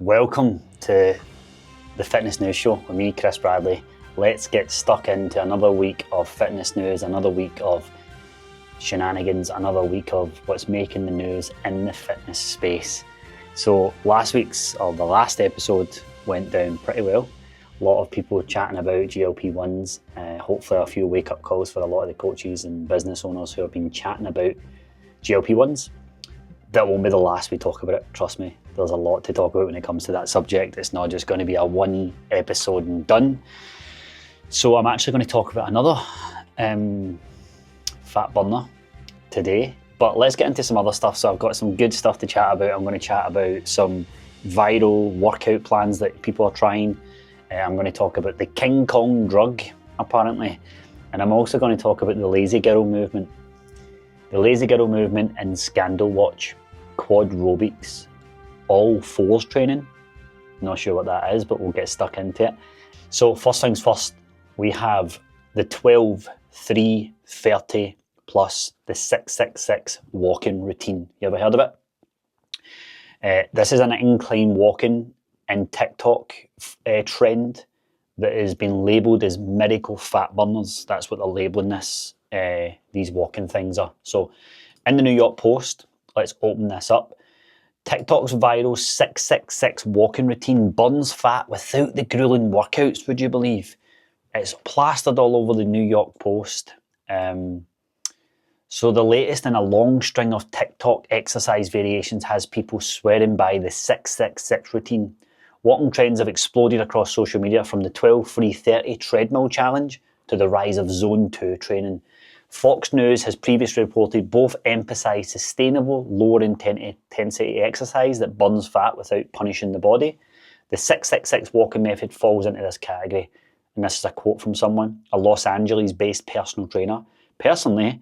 Welcome to the Fitness News Show with me, Chris Bradley. Let's get stuck into another week of fitness news, another week of shenanigans, another week of what's making the news in the fitness space. So the last episode went down pretty well. A lot of people chatting about GLP-1s, hopefully a few wake-up calls for a lot of the coaches and business owners who have been chatting about GLP-1s. That won't be the last we talk about it, trust me. There's a lot to talk about when it comes to that subject. It's not just going to be a one episode and done. So I'm actually going to talk about another fat burner today. But let's get into some other stuff. So I've got some good stuff to chat about. I'm going to chat about some viral workout plans that people are trying. I'm going to talk about the King Kong drug, apparently. And I'm also going to talk about the lazy girl movement. The lazy girl movement and Scandal Watch, quadrobics, all fours training. Not sure what that is, but we'll get stuck into it. So first things first, we have the 12, 3, 30 plus the 666 walking routine. You ever heard of it? This is an incline walking and TikTok trend that has been labelled as miracle fat burners. That's what they're labelling this. These walking things are. So in the New York Post, let's open this up. TikTok's viral 666 walking routine burns fat without the grueling workouts, would you believe? It's plastered all over the New York Post. So the latest in a long string of TikTok exercise variations has people swearing by the 666 routine. Walking trends have exploded across social media, from the 12, 3, 30 treadmill challenge to the rise of Zone 2 training. Fox News has previously reported both emphasise sustainable, lower intensity exercise that burns fat without punishing the body. The 666 walking method falls into this category. And this is a quote from someone, a Los Angeles-based personal trainer. Personally,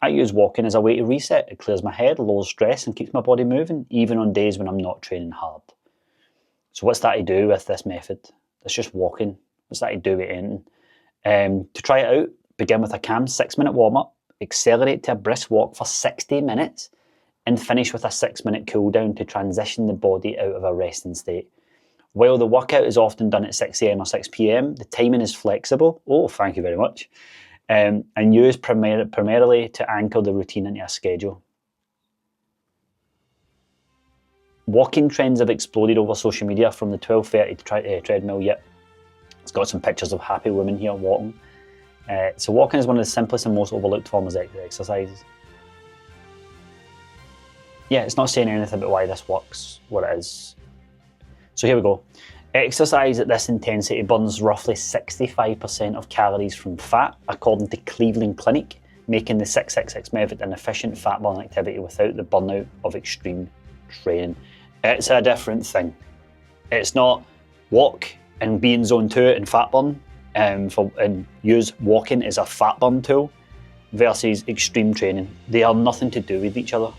I use walking as a way to reset. It clears my head, lowers stress and keeps my body moving, even on days when I'm not training hard. So what's that to do with this method? It's just walking. What's that to do with anything? To try it out, begin with a calm 6-minute warm-up, accelerate to a brisk walk for 60 minutes, and finish with a 6-minute cool down to transition the body out of a resting state. While the workout is often done at 6 a.m. or 6 p.m, the timing is flexible. Oh, thank you very much. And used primarily to anchor the routine into a schedule. Walking trends have exploded over social media, from the 12:30 treadmill. Yep, it's got some pictures of happy women here walking. So walking is one of the simplest and most overlooked forms of exercises. Yeah, it's not saying anything about why this works, what it is. So here we go. Exercise at this intensity burns roughly 65% of calories from fat, according to Cleveland Clinic, making the 666 method an efficient fat burn activity without the burnout of extreme training. It's a different thing. It's not walk and be in zone 2 and fat burn, and use walking as a fat burn tool versus extreme training. They are nothing to do with each other.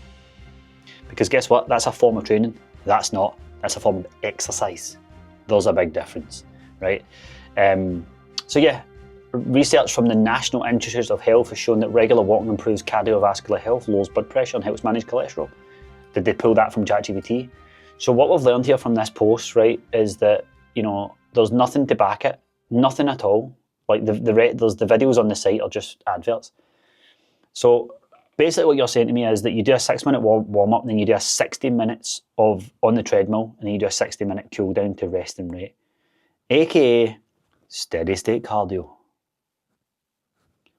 Because guess what? That's a form of training. That's not. That's a form of exercise. There's a big difference, right? So yeah, research from the National Institutes of Health has shown that regular walking improves cardiovascular health, lowers blood pressure, and helps manage cholesterol. Did they pull that from ChatGPT? So what we've learned here from this post, right, is that, you know, there's nothing to back it, nothing at all. Like there's the videos on the site are just adverts. So basically what you're saying to me is that you do a 6-minute warm up, and then you do a 60 minutes on the treadmill, and then you do a 60-minute cool down to rest and rate, aka steady state cardio.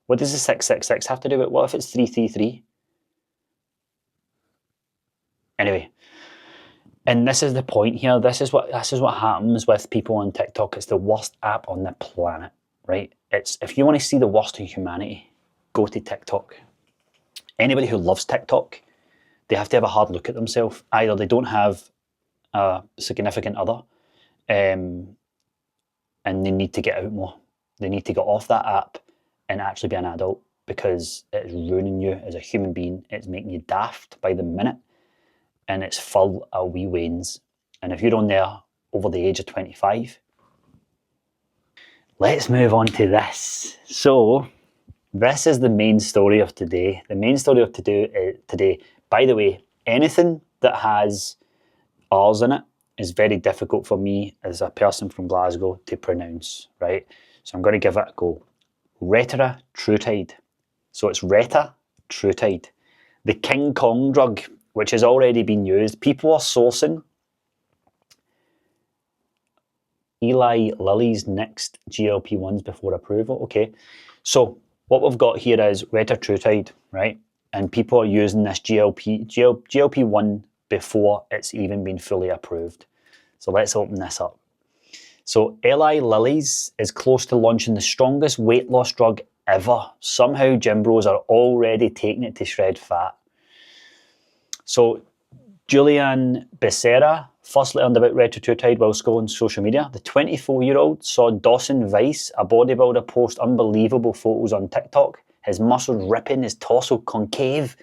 What does the 666 have to do with it? What if it's 333? Anyway, and this is the point here. This is what happens with people on TikTok. It's the worst app on the planet, right? It's, if you want to see the worst in humanity, go to TikTok. Anybody who loves TikTok, they have to have a hard look at themselves. Either they don't have a significant other, and they need to get out more. They need to get off that app and actually be an adult, because it's ruining you as a human being. It's making you daft by the minute, and it's full of wee wains. And if you're on there over the age of 25, let's move on to this. So this is the main story of today. The main story of today, by the way, anything that has R's in it is very difficult for me as a person from Glasgow to pronounce, right? So I'm going to give it a go. Retatrutide. So it's Retatrutide. The King Kong drug, which has already been used. People are sourcing Eli Lilly's next GLP-1s before approval. Okay, so what we've got here is Retatrutide, right? And people are using this GLP-1 before it's even been fully approved. So let's open this up. So Eli Lilly's is close to launching the strongest weight loss drug ever. Somehow gym bros are already taking it to shred fat. So Julian Becerra first learned about Retatrutide while scrolling social media. The 24-year-old saw Dawson Vice, a bodybuilder, post unbelievable photos on TikTok. His muscles ripping, his torso concave.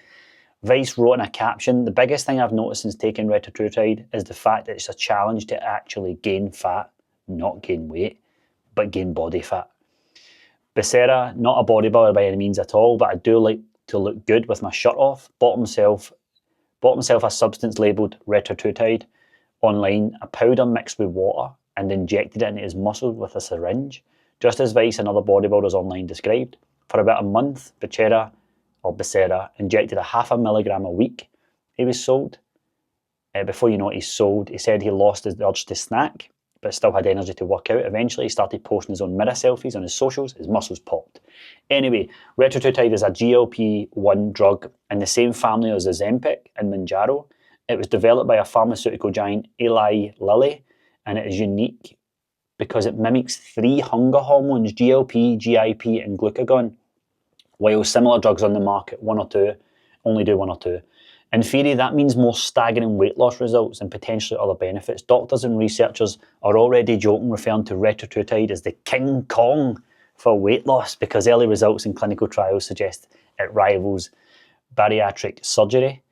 Vice wrote in a caption, "The biggest thing I've noticed since taking Retatrutide is the fact that it's a challenge to actually gain fat, not gain weight, but gain body fat." Becerra, not a bodybuilder by any means at all, but I do like to look good with my shirt off. Bought himself a substance labelled Retatrutide online, a powder mixed with water, and injected it into his muscles with a syringe, just as Vice and other bodybuilders online described. For about a month, Becerra injected a 0.5 milligram a week. He was sold. Before you know it, he's sold. He said he lost his urge to snack, but still had energy to work out. Eventually, he started posting his own mirror selfies on his socials. His muscles popped. Anyway, Retatrutide is a GLP-1 drug in the same family as Ozempic and Mounjaro. It was developed by a pharmaceutical giant, Eli Lilly, and it is unique because it mimics 3 hunger hormones, GLP, GIP, and glucagon, while similar drugs on the market, only do 1 or 2. In theory, that means more staggering weight loss results and potentially other benefits. Doctors and researchers are already joking, referring to Retatrutide as the King Kong for weight loss because early results in clinical trials suggest it rivals bariatric surgery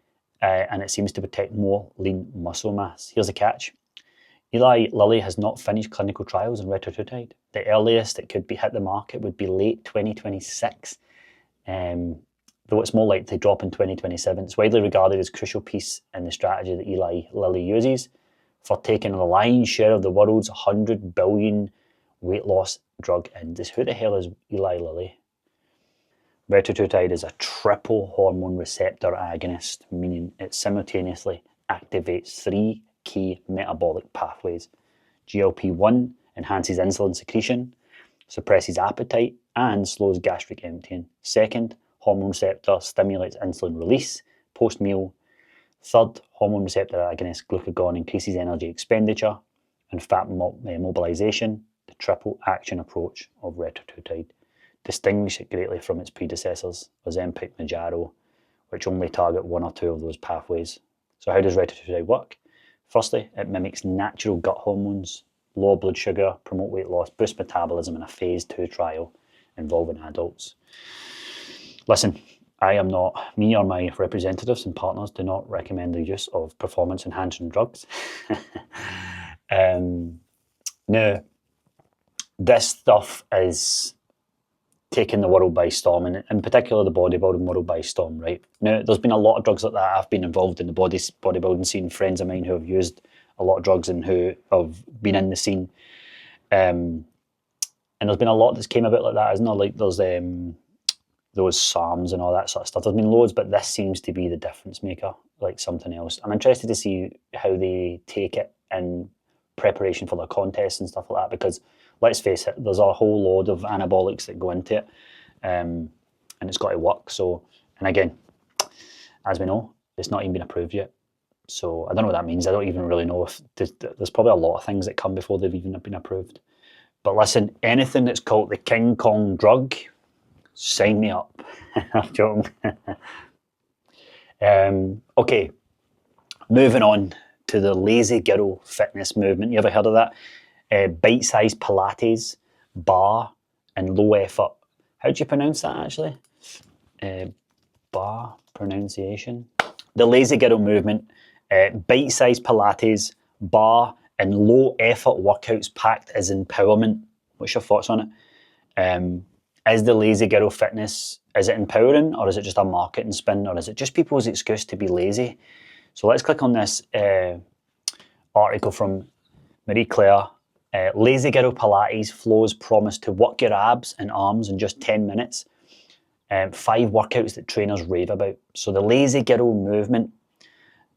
and it seems to protect more lean muscle mass. Here's the catch. Eli Lilly has not finished clinical trials on Retatrutide. The earliest it could be hit the market would be late 2026. Though it's more likely to drop in 2027. It's widely regarded as a crucial piece in the strategy that Eli Lilly uses for taking the lion's share of the world's $100 billion weight loss drug industry. Who the hell is Eli Lilly? Retatrutide is a triple hormone receptor agonist, meaning it simultaneously activates 3 key metabolic pathways. GLP-1 enhances insulin secretion, suppresses appetite, and slows gastric emptying. Second, hormone receptor stimulates insulin release post-meal. Third, hormone receptor agonist glucagon increases energy expenditure and fat mobilization. The triple action approach of Retatrutide distinguishes it greatly from its predecessors, Ozempic, Mounjaro, which only target 1 or 2 of those pathways. So how does Retatrutide work? Firstly, it mimics natural gut hormones, lower blood sugar, promote weight loss, boost metabolism in a phase 2 trial involving adults. Listen, me or my representatives and partners do not recommend the use of performance-enhancing drugs. Now, this stuff is taking the world by storm, and in particular the bodybuilding world by storm, right? Now, there's been a lot of drugs like that. I've been involved in the bodybuilding scene, friends of mine who have used a lot of drugs and who have been in the scene. And there's been a lot that's came about like that, isn't there? Like there's those SARMs and all that sort of stuff. There's been loads, but this seems to be the difference maker, like something else. I'm interested to see how they take it in preparation for their contests and stuff like that, because let's face it, there's a whole load of anabolics that go into it, and it's got to work. So, and again, as we know, it's not even been approved yet. So I don't know what that means. I don't even really know if there's probably a lot of things that come before they've even been approved. But listen, anything that's called the King Kong drug, sign me up. I'm joking. Okay, moving on to the lazy girl fitness movement. You ever heard of that? Bite-sized Pilates, bar, and low effort. How do you pronounce that actually? Bar pronunciation. The lazy girl movement, bite-sized Pilates, bar, and low effort workouts packed as empowerment. What's your thoughts on it? Is the lazy girl fitness, is it empowering, or is it just a marketing spin, or is it just people's excuse to be lazy? So let's click on this article from Marie Claire. Lazy Girl Pilates flows promise to work your abs and arms in just 10 minutes. 5 workouts that trainers rave about. So the Lazy Girl movement.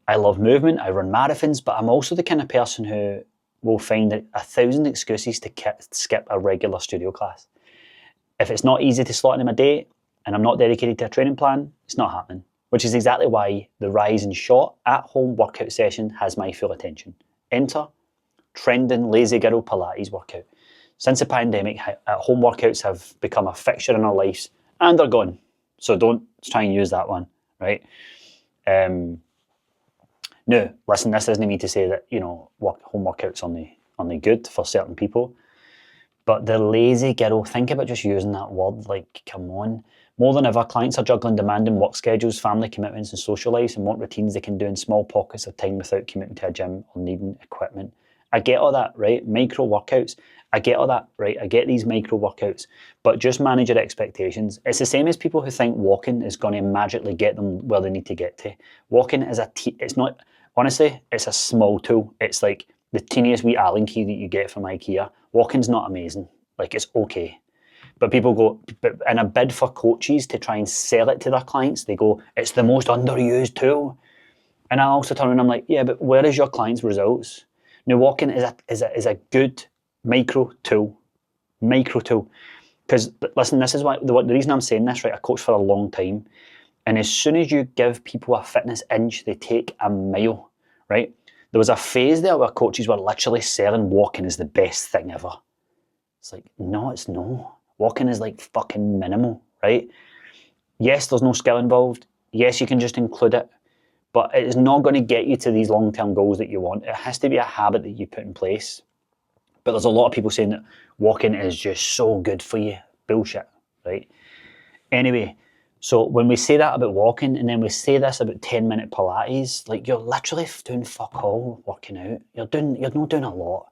I love movement. I run marathons, but I'm also the kind of person who will find 1,000 excuses to skip a regular studio class. If it's not easy to slot in my day and I'm not dedicated to a training plan, it's not happening. Which is exactly why the rise in short at-home workout session has my full attention. Enter trending Lazy Girl Pilates workout. Since the pandemic, at-home workouts have become a fixture in our lives, and they're gone. So don't try and use that one, right? No, listen, this doesn't mean to say that, home workouts only good for certain people. But the lazy girl, think about just using that word, like, come on. More than ever, clients are juggling demanding work schedules, family commitments and social lives, and want routines they can do in small pockets of time without commuting to a gym or needing equipment. I get all that, right? Micro workouts. I get all that, right? I get these micro workouts, but just manage your expectations. It's the same as people who think walking is going to magically get them where they need to get to. Walking is it's not, honestly, it's a small tool. It's like the teeniest wee Allen key that you get from IKEA. Walking's not amazing. Like, it's okay. But people go, but in a bid for coaches to try and sell it to their clients, they go, it's the most underused tool. And I also turn around and I'm like, yeah, but where is your client's results? Now, walking is a good micro tool. Because, listen, this is why the reason I'm saying this, right? I coached for a long time. And as soon as you give people a fitness inch, they take a mile, right? There was a phase there where coaches were literally selling walking as the best thing ever. It's like, no, it's no. Walking is like fucking minimal, right? Yes, there's no skill involved. Yes, you can just include it. But it is not going to get you to these long-term goals that you want. It has to be a habit that you put in place. But there's a lot of people saying that walking is just so good for you. Bullshit, right? Anyway, so when we say that about walking and then we say this about 10-minute Pilates, like, you're literally doing fuck all working out. You're not doing a lot.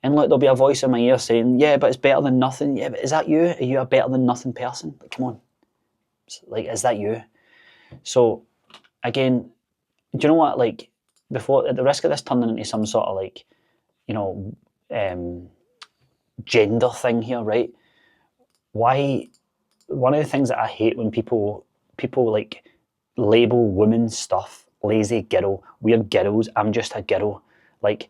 And look, there'll be a voice in my ear saying, yeah, but it's better than nothing. Yeah, but is that you? Are you a better than nothing person? Like, come on. Like, is that you? So, again, do you know what? Like, before, at the risk of this turning into some sort of like, gender thing here, right? Why? One of the things that I hate when people like label women's stuff, lazy girl, we're girls, I'm just a girl. Like,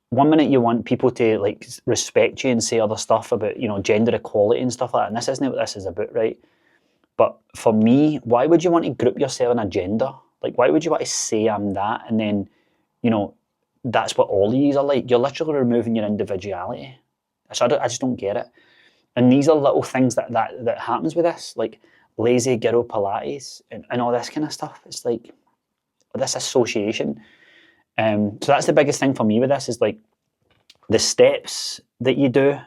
one minute you want people to like respect you and say other stuff about, gender equality and stuff like that, and this isn't what this is about, right? But for me, why would you want to group yourself in a gender? Like, why would you want to say I'm that and then, that's what all of these are like? You're literally removing your individuality. So I just don't get it. And these are little things that happens with this, like lazy girl Pilates and all this kind of stuff. It's like this association. So that's the biggest thing for me with this is like the steps that you do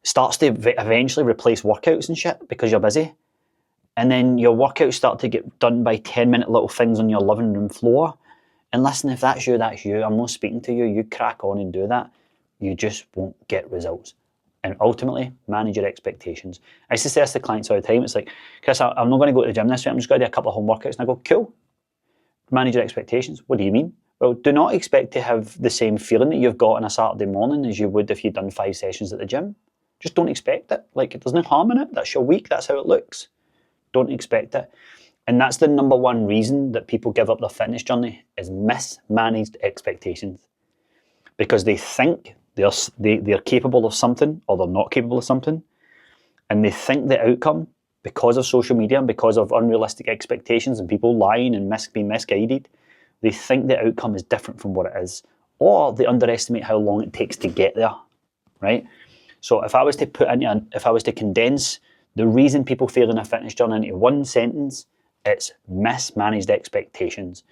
starts to eventually replace workouts and shit because you're busy. And then your workouts start to get done by 10-minute little things on your living room floor. And listen, if that's you, that's you. I'm not speaking to you. You crack on and do that. You just won't get results. And ultimately, manage your expectations. I used to say this to clients all the time. It's like, Chris, I'm not going to go to the gym this week. I'm just going to do a couple of home workouts. And I go, cool. Manage your expectations. What do you mean? Well, do not expect to have the same feeling that you've got on a Saturday morning as you would if you'd done 5 sessions at the gym. Just don't expect it. Like, there's no harm in it. That's your week. That's how it looks. Don't expect it. And that's the number one reason that people give up their fitness journey is mismanaged expectations. Because they think they're capable of something or they're not capable of something. And they think the outcome, because of social media and because of unrealistic expectations and people lying and being misguided, they think the outcome is different from what it is. Or they underestimate how long it takes to get there, right? So if I was to condense the reason people fail in a fitness journey into one sentence, it's mismanaged expectations.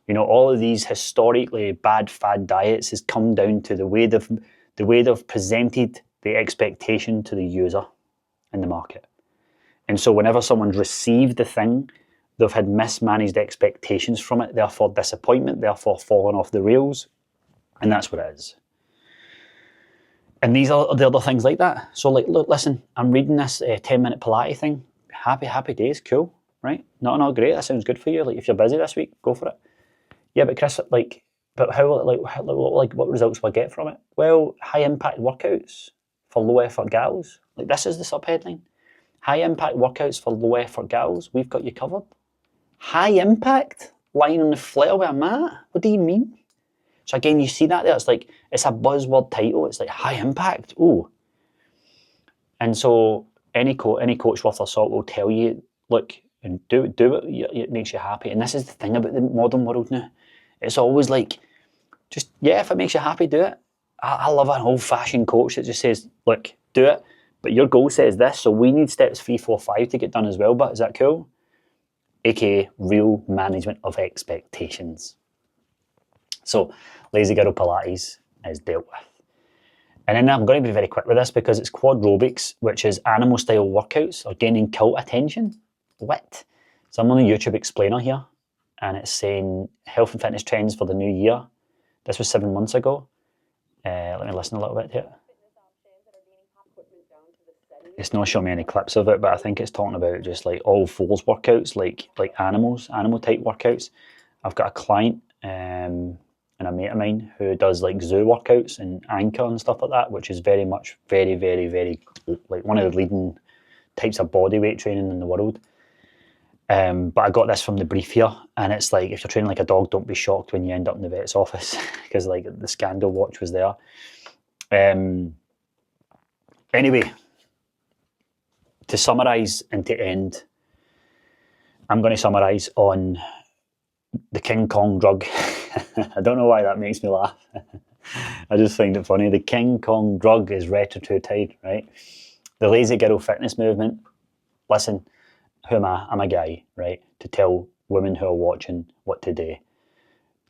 All of these historically bad fad diets has come down to the way they've presented the expectation to the user in the market. And so whenever someone's received the thing, they've had mismanaged expectations from it, therefore disappointment, therefore falling off the rails. And that's what it is. And these are the other things like that. So like, look, listen, I'm reading this 10-minute Pilates thing. Happy days, cool, right? No, great, that sounds good for you. Like, if you're busy this week, go for it. Yeah, but Chris, like, But what results will I get from it? Well, high impact workouts for low effort gals. Like, this is the subheadline. High impact workouts for low effort gals. We've got you covered. High impact? Lying on the floor with a mat? What do you mean? So again, you see that there. It's like, it's a buzzword title. It's like high impact. Ooh. And so any coach worth their salt will tell you, look, and do it. It makes you happy. And this is the thing about the modern world now. It's always like, just, yeah, if it makes you happy, do it. I love an old-fashioned coach that just says, look, do it, but your goal says this, so we need steps 3, 4, 5 to get done as well, but is that cool? AKA real management of expectations. So lazy girl Pilates is dealt with. And then I'm going to be very quick with this because it's quadrobics, which is animal-style workouts, are gaining cult attention. What? So I'm on the YouTube explainer here, and it's saying health and fitness trends for the new year. This was 7 months ago. Let me listen a little bit here. It's not showing me any clips of it, but I think it's talking about just like all fours workouts, like animal type workouts. I've got a client and a mate of mine who does like zoo workouts and anchor and stuff like that, which is very much very, very, very like one of the leading types of body weight training in the world. But I got this from the brief here, and it's like, if you're training like a dog, don't be shocked when you end up in the vet's office because like the scandal watch was there. Anyway, to summarise and to end, I'm going to summarise on the King Kong drug. I don't know why that makes me laugh. I just find it funny. The King Kong drug is Retatrutide, right? The lazy girl fitness movement. Listen, who am I? I'm a guy, right? To tell women who are watching what to do.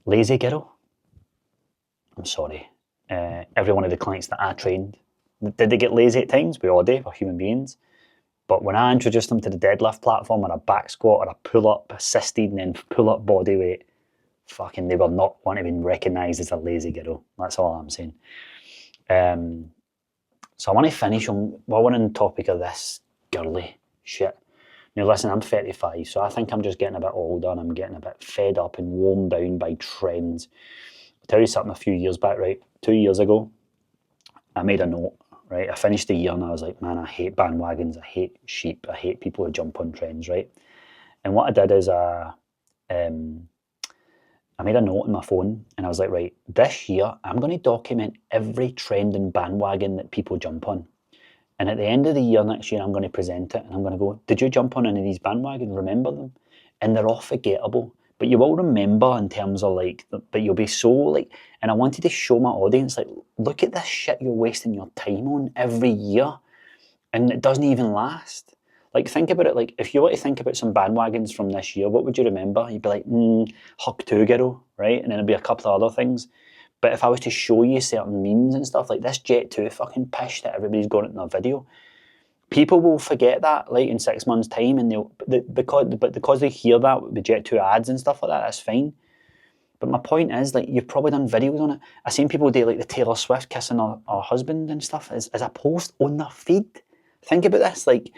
Lazy girl? I'm sorry. Every one of the clients that I trained, did they get lazy at times? We all do, we're human beings. But when I introduced them to the deadlift platform or a back squat or a pull-up assisted and then pull-up body weight, fucking they were not want to be recognised as a lazy girl. That's all I'm saying. So I want to finish on, while we're on the topic of this girly shit. Now listen, I'm 35, so I think I'm just getting a bit older and I'm getting a bit fed up and worn down by trends. I'll tell you something a few years back, right? 2 years ago, I made a note, right? I finished the year and I was like, man, I hate bandwagons, I hate sheep, I hate people who jump on trends, right? And what I did is I made a note on my phone and I was like, right, this year I'm going to document every trend and bandwagon that people jump on. And at the end of the year next year, I'm going to present it and I'm going to go, did you jump on any of these bandwagons? Remember them? And they're all forgettable. But you will remember in terms of like, but you'll be so like, and I wanted to show my audience, like, look at this shit you're wasting your time on every year. And it doesn't even last. Like, think about it. Like, if you were to think about some bandwagons from this year, what would you remember? You'd be like, Huck 2 Girl, right? And then there'd be a couple of other things. But if I was to show you certain memes and stuff, like this Jet 2 fucking pish that everybody's got in their video, people will forget that like in 6 months' time, and because they hear that the Jet 2 ads and stuff like that, that's fine. But my point is, like, you've probably done videos on it. I've seen people do like the Taylor Swift kissing her husband and stuff as a post on their feed. Think about this, like.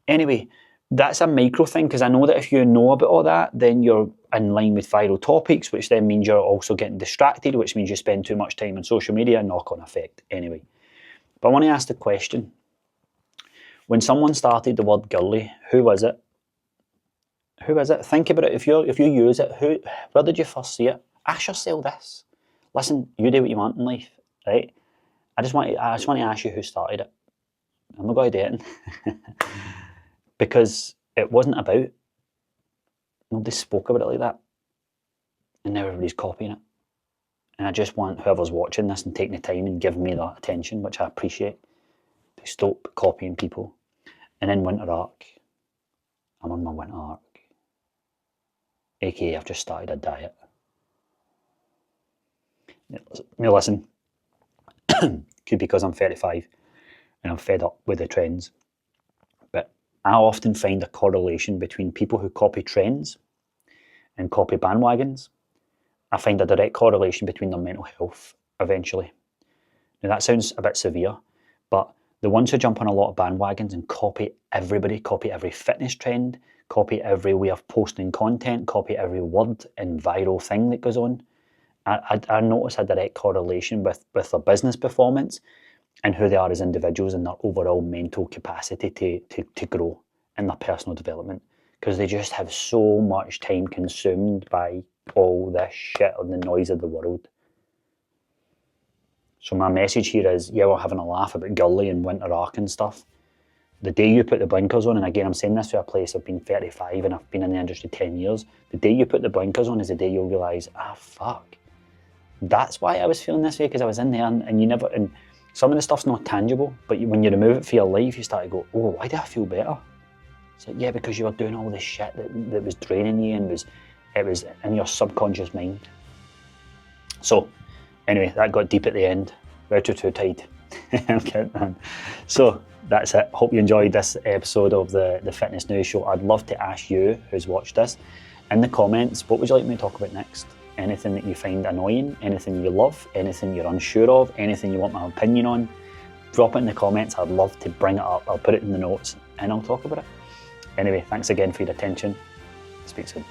Anyway, that's a micro thing, because I know that if you know about all that, then you're in line with viral topics, which then means you're also getting distracted, which means you spend too much time on social media, knock-on effect. Anyway, but I want to ask the question. When someone started the word girly, who was it? Who is it? Think about it. If you use it, where did you first see it? Ask yourself this. Listen, you do what you want in life, right? I just want to ask you who started it. I'm not going to do it. Because it wasn't about, nobody spoke about it like that, and now everybody's copying it. And I just want whoever's watching this and taking the time and giving me that attention, which I appreciate, to stop copying people. And then winter arc, I'm on my winter arc, aka I've just started a diet. Now listen, could be because I'm 35 and I'm fed up with the trends, but I often find a correlation between people who copy trends and copy bandwagons. I find a direct correlation between their mental health eventually. Now that sounds a bit severe, but the ones who jump on a lot of bandwagons and copy everybody, copy every fitness trend, copy every way of posting content, copy every word and viral thing that goes on, I notice a direct correlation with their business performance and who they are as individuals and their overall mental capacity to grow in their personal development, because they just have so much time consumed by all this shit and the noise of the world. So my message here is, yeah, we're having a laugh about Gurley and Winter Arc and stuff. The day you put the blinkers on, and again, I'm saying this to a place, I've been 35 and I've been in the industry 10 years. The day you put the blinkers on is the day you'll realise, fuck. That's why I was feeling this way, because I was in there and you never, and some of the stuff's not tangible, but when you remove it for your life, you start to go, oh, why do I feel better? It's like, yeah, because you were doing all this shit that was draining you and it was in your subconscious mind. So, anyway, that got deep at the end. Retatrutide. I'm kidding, man. So, that's it. Hope you enjoyed this episode of the Fitness News Show. I'd love to ask you, who's watched this, in the comments, what would you like me to talk about next? Anything that you find annoying, anything you love, anything you're unsure of, anything you want my opinion on, drop it in the comments. I'd love to bring it up. I'll put it in the notes and I'll talk about it. Anyway, thanks again for your attention. Speak soon.